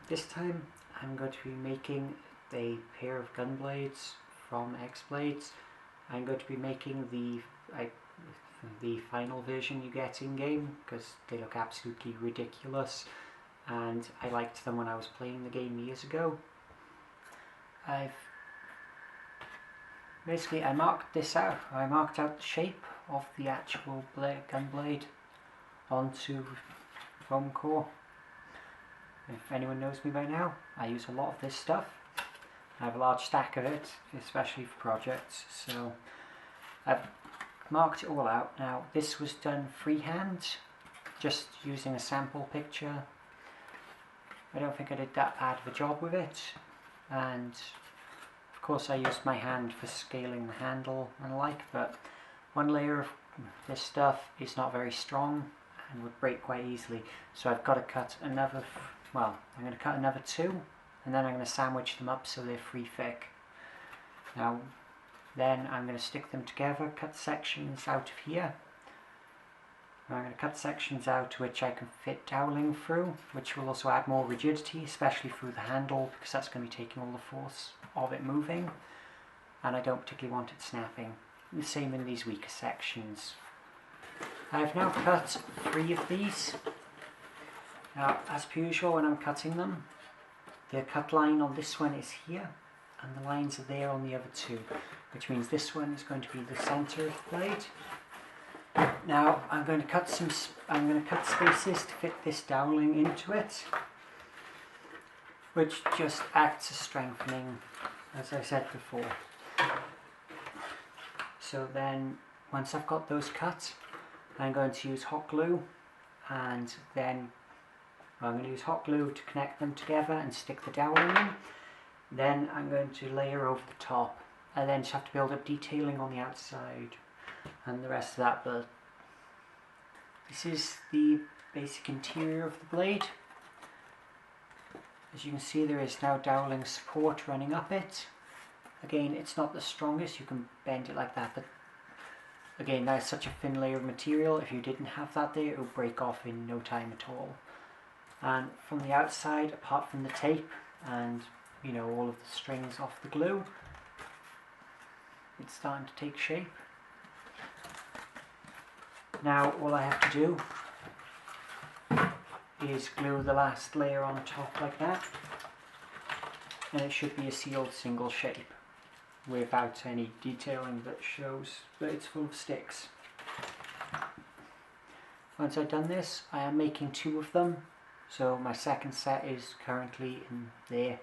This time I'm going to be making a pair of Gunblades from X-Blades. I'm going to be making the final version you get in-game because they look absolutely ridiculous and I liked them when I was playing the game years ago. I marked this out. I marked out the shape of the actual Gunblade onto foam core. If anyone knows me by now, I use a lot of this stuff. I have a large stack of it, especially for projects, so I've marked it all out. Now this was done freehand, just using a sample picture. I don't think I did that bad of a job with it, and of course I used my hand for scaling the handle and the like, but one layer of this stuff is not very strong and would break quite easily, so I've got to cut another, well, I'm going to cut another two and then I'm going to sandwich them up so they're free thick. Now then I'm going to stick them together, cut sections out of here. I'm going to cut sections out which I can fit doweling through, which will also add more rigidity, especially through the handle, because that's going to be taking all the force of it moving, and I don't particularly want it snapping. The same in these weaker sections. I've now cut 3 of these. Now, as per usual when I'm cutting them, the cut line on this one is here, and the lines are there on the other two, which means this one is going to be the centre of the blade. Now I'm going to cut spaces to fit this doweling into it, which just acts as strengthening, as I said before. So then, once I've got those cut, I'm going to use hot glue, and then I'm going to use hot glue to connect them together and stick the doweling in. Then I'm going to layer over the top. I then just have to build up detailing on the outside and the rest of that, but this is the basic interior of the blade. As you can see, there is now doweling support running up it. Again, it's not the strongest, you can bend it like that, but again, that's such a thin layer of material, if you didn't have that there, it would break off in no time at all. And from the outside, apart from the tape and all of the strings off the glue, it's starting to take shape. Now all I have to do is glue the last layer on top like that, and it should be a sealed single shape without any detailing that shows that it's full of sticks. Once I've done this, I am making 2 of them, so my second set is currently in there.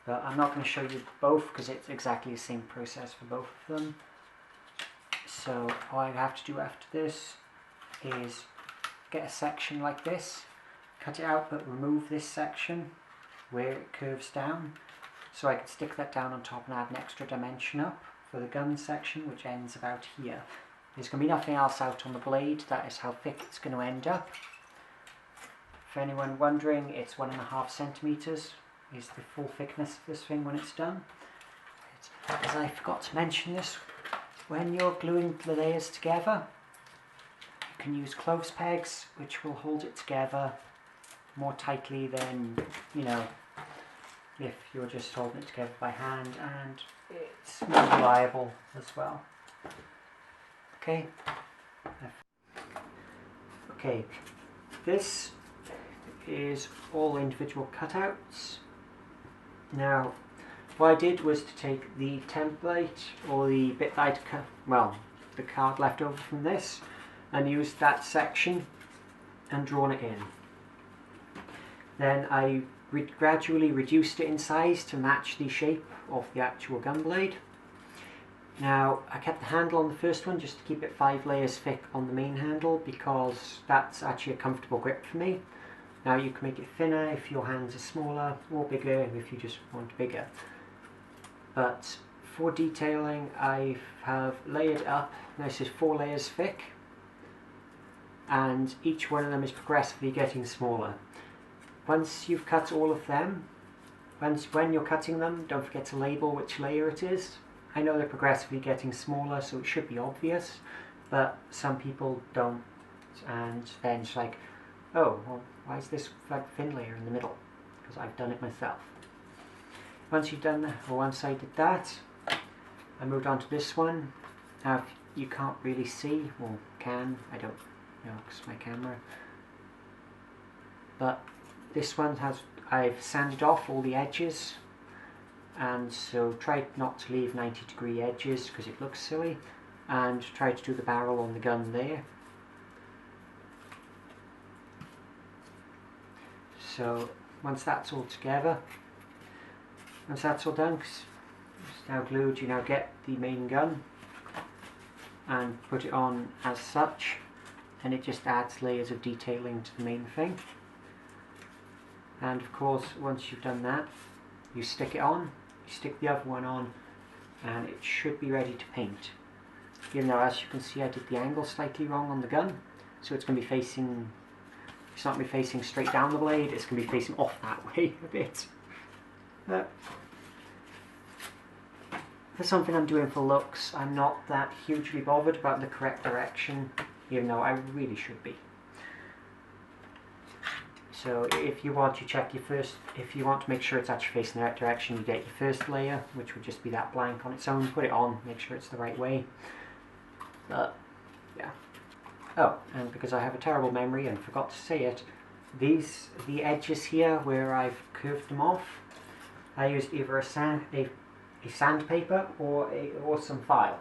But I'm not going to show you both because it's exactly the same process for both of them. So all I have to do after this is get a section like this, cut it out but remove this section where it curves down, so I can stick that down on top and add an extra dimension up for the gun section, which ends about here. There's going to be nothing else out on the blade, that is how thick it's going to end up. For anyone wondering, it's 1.5 centimeters is the full thickness of this thing when it's done. As I forgot to mention this, when you're gluing the layers together, you can use clothes pegs, which will hold it together more tightly than, if you're just holding it together by hand, and it's more reliable as well. Okay. Okay, this is all individual cutouts. Now, what I did was to take the template, or the bit that I'd cut, well, the card left over from this, and use that section and drawn it in. Then I gradually reduced it in size to match the shape of the actual gun blade. Now, I kept the handle on the first one just to keep it 5 layers thick on the main handle, because that's actually a comfortable grip for me. Now you can make it thinner if your hands are smaller, or bigger if you just want bigger. But for detailing, I have layered up. This is 4 layers thick, and each one of them is progressively getting smaller. Once you've cut all of them, when you're cutting them, don't forget to label which layer it is. I know they're progressively getting smaller, so it should be obvious, but some people don't, and then it's like, oh, well, why is this thin layer in the middle? Because I've done it myself. Once you've done that, or once I did that, I moved on to this one. Now you can't really see, or can, I don't know, because my camera. But this one has, I've sanded off all the edges, and so try not to leave 90-degree edges because it looks silly, and try to do the barrel on the gun there. So once that's all together, once that's all done, it's now glued, you now get the main gun and put it on as such, and it just adds layers of detailing to the main thing. And of course, once you've done that, you stick it on, you stick the other one on, and it should be ready to paint. Even though, as you can see, I did the angle slightly wrong on the gun, so it's going to be facing, it's not going to be facing straight down the blade, it's going to be facing off that way a bit. But for something I'm doing for looks, I'm not that hugely bothered about the correct direction, even though I really should be. So if you want to check your first, if you want to make sure it's actually facing the right direction, you get your first layer, which would just be that blank on its own, put it on, make sure it's the right way. But yeah. Oh, and because I have a terrible memory and forgot to say it, the edges here where I've curved them off, I used either a sandpaper or some file.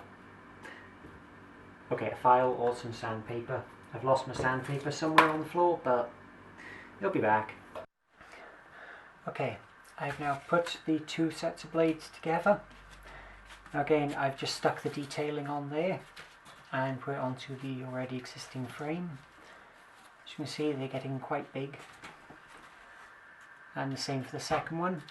Okay, a file or some sandpaper. I've lost my sandpaper somewhere on the floor, but it'll be back. Okay, I've now put the two sets of blades together. Now again, I've just stuck the detailing on there and put it onto the already existing frame. As you can see, they're getting quite big. And the same for the second one.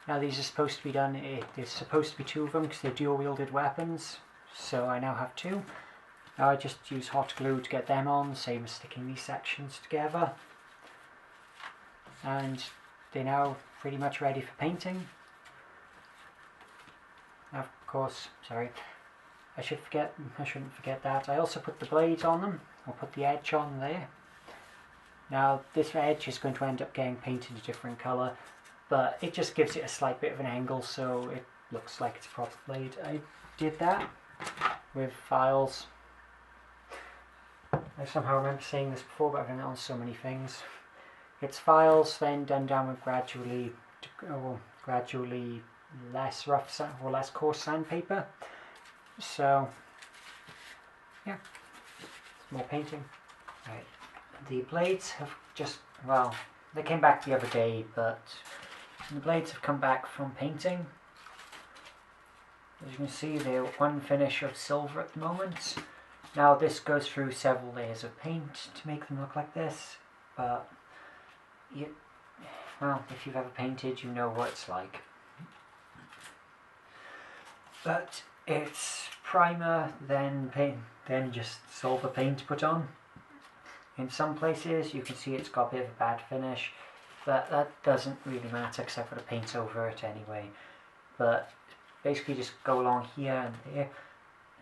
Now these are supposed to be done, there's supposed to be two of them because they're dual-wielded weapons, so I now have two. Now I just use hot glue to get them on, same as sticking these sections together. And they're now pretty much ready for painting. Now, of course, sorry, I shouldn't forget that. I also put the blades on them, or put the edge on there. Now this edge is going to end up getting painted a different colour, but it just gives it a slight bit of an angle so it looks like it's a proper blade. I did that with files. I somehow remember saying this before, but I've done it on so many things. It's files, then done down with gradually less rough or less coarse sandpaper. So yeah, it's more painting. Right, the blades have just, well, they came back the other day, but the blades have come back from painting. As you can see, they're one finish of silver at the moment. Now this goes through several layers of paint to make them look like this, but well, if you've ever painted, you know what it's like. But it's primer, then paint, then just silver paint put on. In some places you can see it's got a bit of a bad finish, but that doesn't really matter because I've got to paint over it anyway. But basically just go along here and there.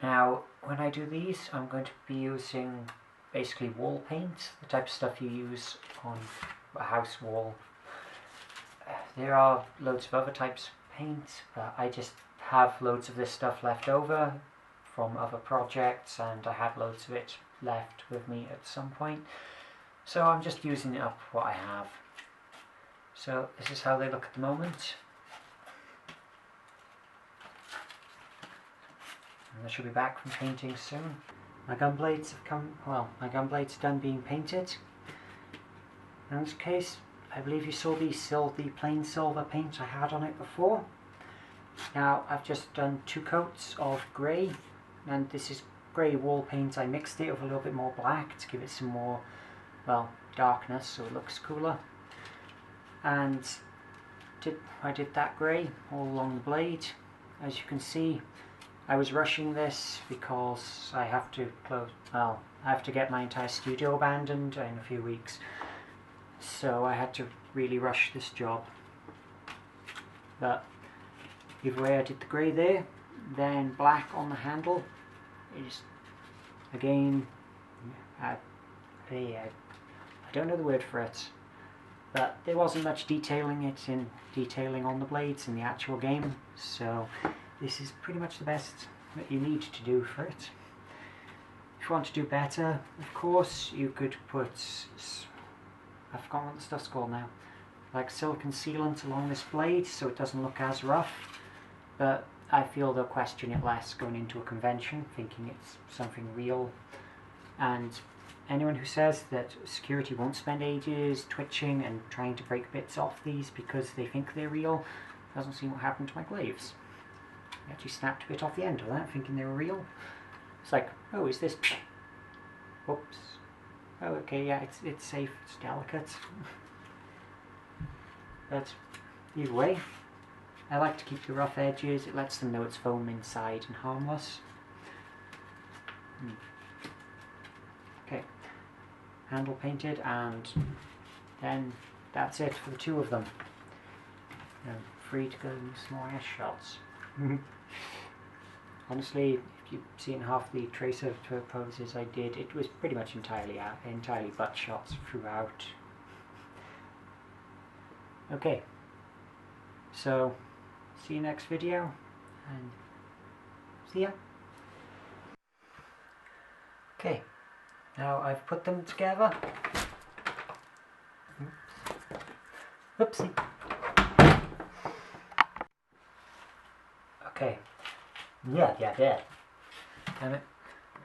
Now when I do these, I'm going to be using basically wall paint, the type of stuff you use on a house wall. There are loads of other types of paint, but I just have loads of this stuff left over from other projects, and I had loads of it left with me at some point, so I'm just using up what I have. So this is how they look at the moment, and I should be back from painting soon. My Gunblades have come, well, my Gunblades are done being painted. In this case, I believe you saw the plain silver paint I had on it before. Now I've just done 2 coats of grey, and this is grey wall paint. I mixed it with a little bit more black to give it some more, well, darkness so it looks cooler. And I did that grey all along the blade. As you can see, I was rushing this because I have to I have to get my entire studio abandoned in a few weeks. So I had to really rush this job. But either way, I did the grey there, then black on the handle. Is again, I I don't know the word for it, but there wasn't much detailing on the blades in the actual game, so this is pretty much the best that you need to do for it. If you want to do better, of course, you could put, I've forgotten what the stuff's called now, like silicone sealant along this blade so it doesn't look as rough, but I feel they'll question it less going into a convention, thinking it's something real. And anyone who says that security won't spend ages twitching and trying to break bits off these because they think they're real, hasn't seen what happened to my glaives. I actually snapped a bit off the end of that, thinking they were real. It's like, oh, is this... Whoops. Oh, okay, yeah, it's safe, it's delicate. But either way, I like to keep the rough edges. It lets them know it's foam inside and harmless. Okay, handle painted, and then that's it for the two of them. I'm free to go and some more ash shots. Honestly, if you've seen half the tracer poses I did, it was pretty much entirely butt shots throughout. Okay, so see you next video, and see ya. Okay, now I've put them together. Oopsie. Okay. Yeah, there. Damn it.